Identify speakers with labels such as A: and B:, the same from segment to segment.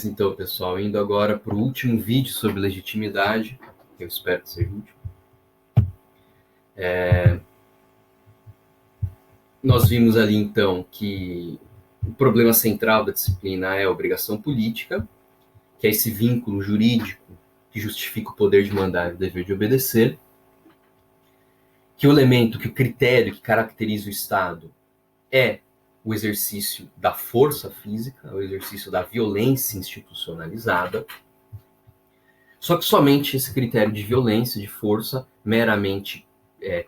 A: Então, pessoal, indo agora para o último vídeo sobre legitimidade, que eu espero que seja o último. Nós vimos ali, então, que o problema central da disciplina é a obrigação política, que é esse vínculo jurídico que justifica o poder de mandar e o dever de obedecer, que o elemento, que o critério que caracteriza o Estado é o exercício da força física, o exercício da violência institucionalizada. Só que somente esse critério de violência, de força, meramente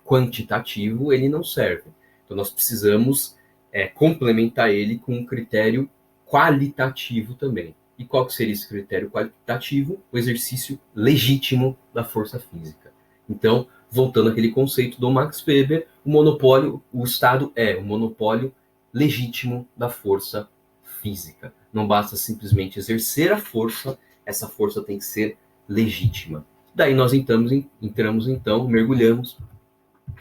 A: quantitativo, ele não serve. Então nós precisamos complementar ele com um critério qualitativo também. E qual que seria esse critério qualitativo? O exercício legítimo da força física. Então, voltando àquele conceito do Max Weber, o Estado é o monopólio legítimo da força física. Não basta simplesmente exercer a força, essa força tem que ser legítima. Daí nós entramos então, mergulhamos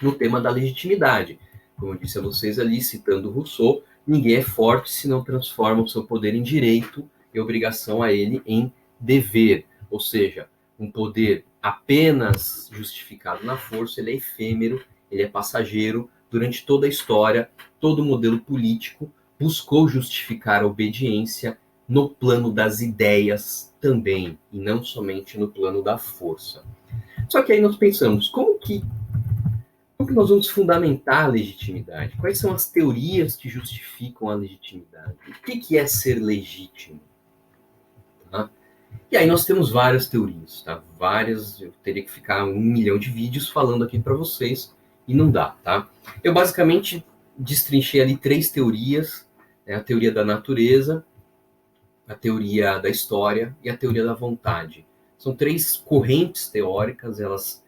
A: no tema da legitimidade. Como eu disse a vocês ali, citando Rousseau, ninguém é forte se não transforma o seu poder em direito e obrigação a ele em dever. Ou seja, um poder apenas justificado na força, ele é efêmero, ele é passageiro. Durante toda a história, todo modelo político buscou justificar a obediência no plano das ideias também, e não somente no plano da força. Só que aí nós pensamos, como que nós vamos fundamentar a legitimidade? Quais são as teorias que justificam a legitimidade? O que é ser legítimo? Tá? E aí nós temos várias teorias, tá? Eu teria que ficar 1 milhão de vídeos falando aqui para vocês, e não dá, tá? Eu basicamente destrinchei ali 3 teorias, a teoria da natureza, a teoria da história e a teoria da vontade. São 3 correntes teóricas, elas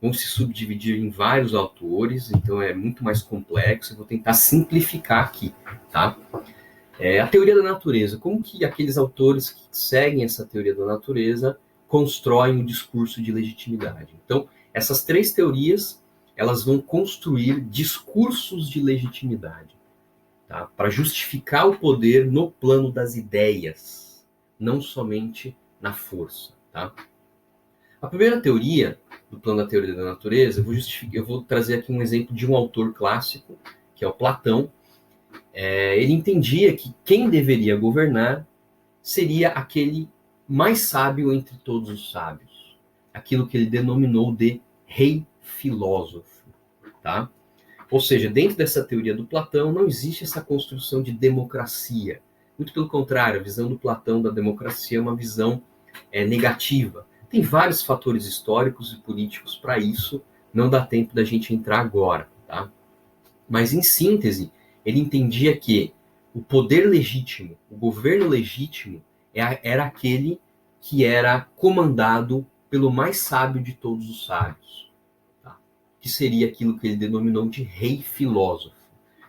A: vão se subdividir em vários autores, então é muito mais complexo, eu vou tentar simplificar aqui, tá? A teoria da natureza, como que aqueles autores que seguem essa teoria da natureza constroem o discurso de legitimidade. Então, essas 3 teorias, elas vão construir discursos de legitimidade, tá? Para justificar o poder no plano das ideias, não somente na força, tá? A primeira teoria, do plano da teoria da natureza, eu vou trazer aqui um exemplo de um autor clássico, que é o Platão. Ele entendia que quem deveria governar seria aquele mais sábio entre todos os sábios. Aquilo que ele denominou de rei filósofo, tá? Ou seja, dentro dessa teoria do Platão não existe essa construção de democracia. Muito pelo contrário, a visão do Platão da democracia é uma visão negativa. Tem vários fatores históricos e políticos para isso, não dá tempo da gente entrar agora, tá? Mas, em síntese, ele entendia que o poder legítimo, o governo legítimo, era aquele que era comandado pelo mais sábio de todos os sábios, tá? Que seria aquilo que ele denominou de rei filósofo.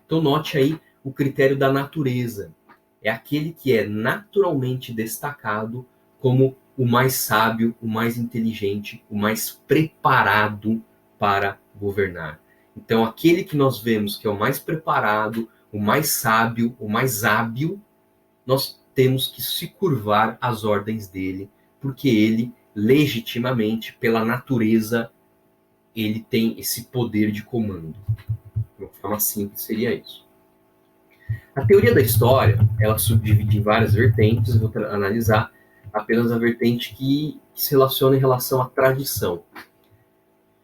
A: Então, note aí o critério da natureza. É aquele que é naturalmente destacado como o mais sábio, o mais inteligente, o mais preparado para governar. Então, aquele que nós vemos que é o mais preparado, o mais sábio, o mais hábil, nós temos que se curvar às ordens dele, porque ele, legitimamente, pela natureza, ele tem esse poder de comando. De uma forma simples, seria isso. A teoria da história, ela subdivide em várias vertentes, eu vou analisar apenas a vertente que se relaciona em relação à tradição.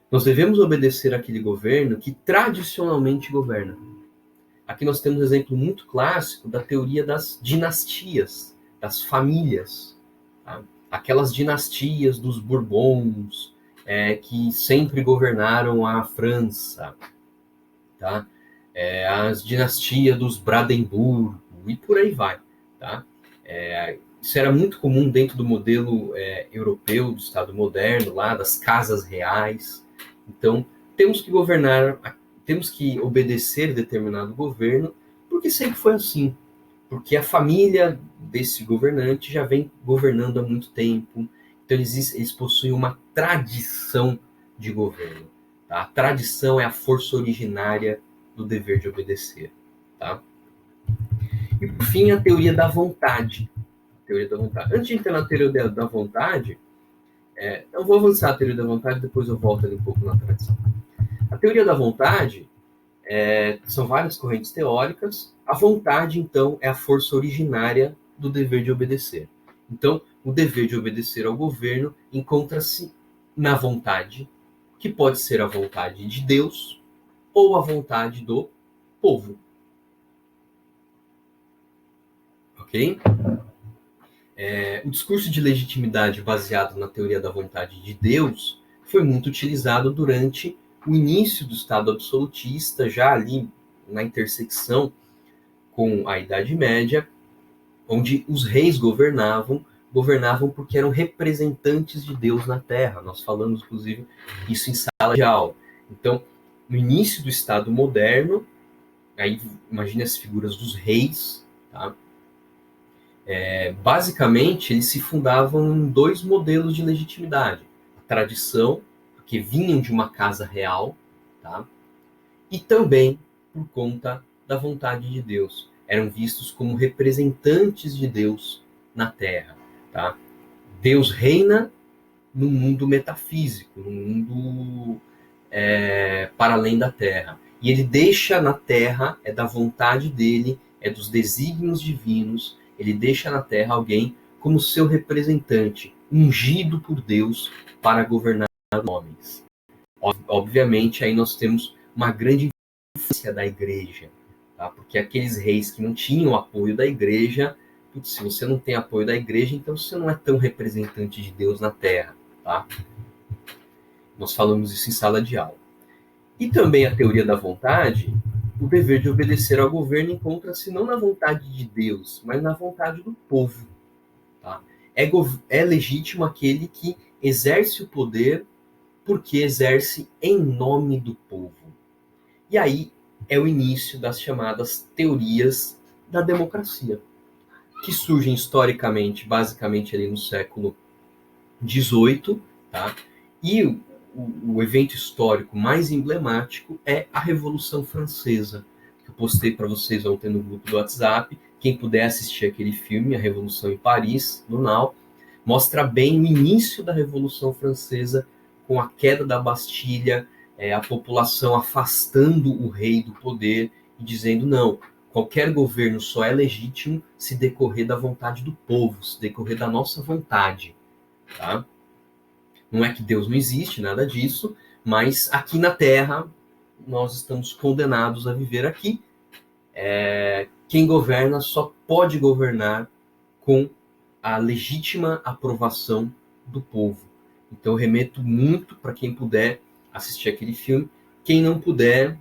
A: Nós devemos obedecer àquele governo que tradicionalmente governa. Aqui nós temos um exemplo muito clássico da teoria das dinastias, das famílias. Tá? Aquelas dinastias dos Bourbons, que sempre governaram a França. Tá? As dinastias dos Brandemburgo, e por aí vai. Tá? Isso era muito comum dentro do modelo europeu, do Estado moderno, lá das casas reais. Então, temos que governar, temos que obedecer determinado governo, porque sempre foi assim. Porque a família desse governante já vem governando há muito tempo. Então, eles possuem uma tradição de governo. Tá? A tradição é a força originária do dever de obedecer. Tá? E, por fim, a teoria da vontade. Teoria da vontade. Antes de entrar na teoria da vontade, eu vou avançar a teoria da vontade, depois eu volto ali um pouco na tradição. A teoria da vontade são várias correntes teóricas. A vontade, então, é a força originária do dever de obedecer. Então, o dever de obedecer ao governo encontra-se na vontade, que pode ser a vontade de Deus ou a vontade do povo. Ok? O discurso de legitimidade baseado na teoria da vontade de Deus foi muito utilizado durante o início do Estado absolutista, já ali na intersecção com a Idade Média, onde os reis governavam porque eram representantes de Deus na Terra. Nós falamos, inclusive, isso em sala de aula. Então, no início do Estado moderno, aí imagine as figuras dos reis, tá? Basicamente, eles se fundavam em dois modelos de legitimidade. A tradição, que vinham de uma casa real, tá? E também por conta da vontade de Deus. Eram vistos como representantes de Deus na Terra. Tá? Deus reina no mundo metafísico, no mundo para além da Terra. E ele deixa na Terra, é da vontade dele, é dos desígnios divinos, ele deixa na Terra alguém como seu representante, ungido por Deus para governar os homens. Obviamente, aí nós temos uma grande influência da igreja, tá? Porque aqueles reis que não tinham apoio da igreja, se você não tem apoio da igreja, então você não é tão representante de Deus na Terra, tá? Nós falamos isso em sala de aula. E também a teoria da vontade, o dever de obedecer ao governo encontra-se não na vontade de Deus, mas na vontade do povo, tá? É legítimo aquele que exerce o poder porque exerce em nome do povo. E aí é o início das chamadas teorias da democracia, que surgem historicamente, basicamente ali no século XVIII, tá? E o evento histórico mais emblemático é a Revolução Francesa, que eu postei para vocês ontem no grupo do WhatsApp. Quem puder assistir aquele filme, A Revolução em Paris, no Now, mostra bem o início da Revolução Francesa, com a queda da Bastilha, a população afastando o rei do poder e dizendo não, qualquer governo só é legítimo se decorrer da vontade do povo, se decorrer da nossa vontade. Tá? Não é que Deus não existe, nada disso, mas aqui na Terra nós estamos condenados a viver aqui. Quem governa só pode governar com a legítima aprovação do povo. Então eu remeto muito para quem puder assistir aquele filme. Quem não puder,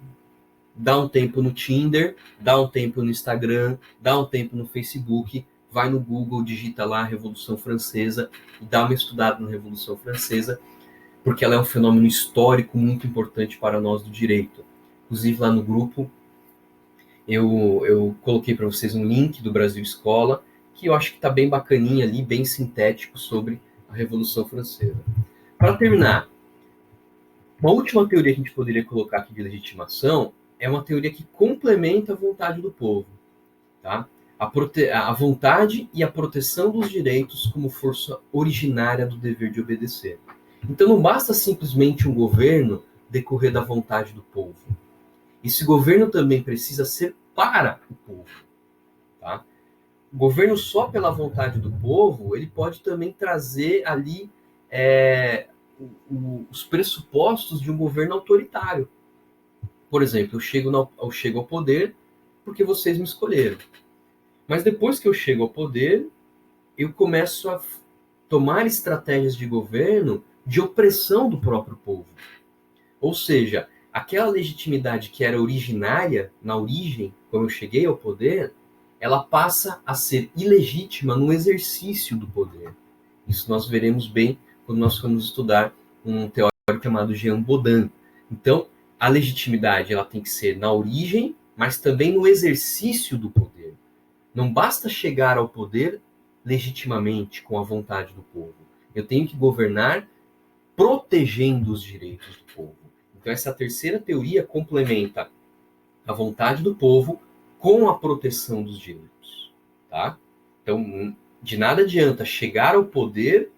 A: dá um tempo no Tinder, dá um tempo no Instagram, dá um tempo no Facebook, vai no Google, digita lá a Revolução Francesa e dá uma estudada na Revolução Francesa, porque ela é um fenômeno histórico muito importante para nós do direito. Inclusive lá no grupo eu coloquei para vocês um link do Brasil Escola, que eu acho que está bem bacaninha ali, bem sintético sobre a Revolução Francesa. Para terminar, uma última teoria que a gente poderia colocar aqui de legitimação é uma teoria que complementa a vontade do povo. Tá? A vontade e a proteção dos direitos como força originária do dever de obedecer. Então não basta simplesmente um governo decorrer da vontade do povo. Esse governo também precisa ser para o povo. Tá? O governo só pela vontade do povo, ele pode também trazer ali os pressupostos de um governo autoritário. Por exemplo, eu chego ao poder porque vocês me escolheram. Mas depois que eu chego ao poder, eu começo a tomar estratégias de governo de opressão do próprio povo. Ou seja, aquela legitimidade que era originária, na origem, quando eu cheguei ao poder, ela passa a ser ilegítima no exercício do poder. Isso nós veremos bem quando nós formos estudar um teórico chamado Jean Bodin. Então, a legitimidade ela tem que ser na origem, mas também no exercício do poder. Não basta chegar ao poder legitimamente com a vontade do povo. Eu tenho que governar protegendo os direitos do povo. Então, essa terceira teoria complementa a vontade do povo com a proteção dos direitos. Tá? Então, De nada adianta chegar ao poder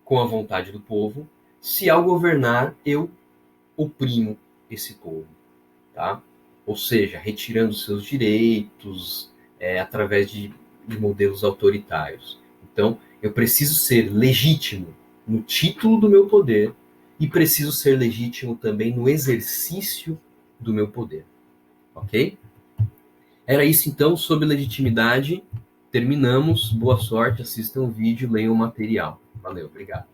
A: com a vontade do povo, se ao governar eu oprimo esse povo, tá? Ou seja, retirando seus direitos, através de modelos autoritários. Então, eu preciso ser legítimo no título do meu poder e preciso ser legítimo também no exercício do meu poder, ok? Era isso então sobre legitimidade. Terminamos. Boa sorte, assistam o vídeo, leiam o material. Valeu, obrigado.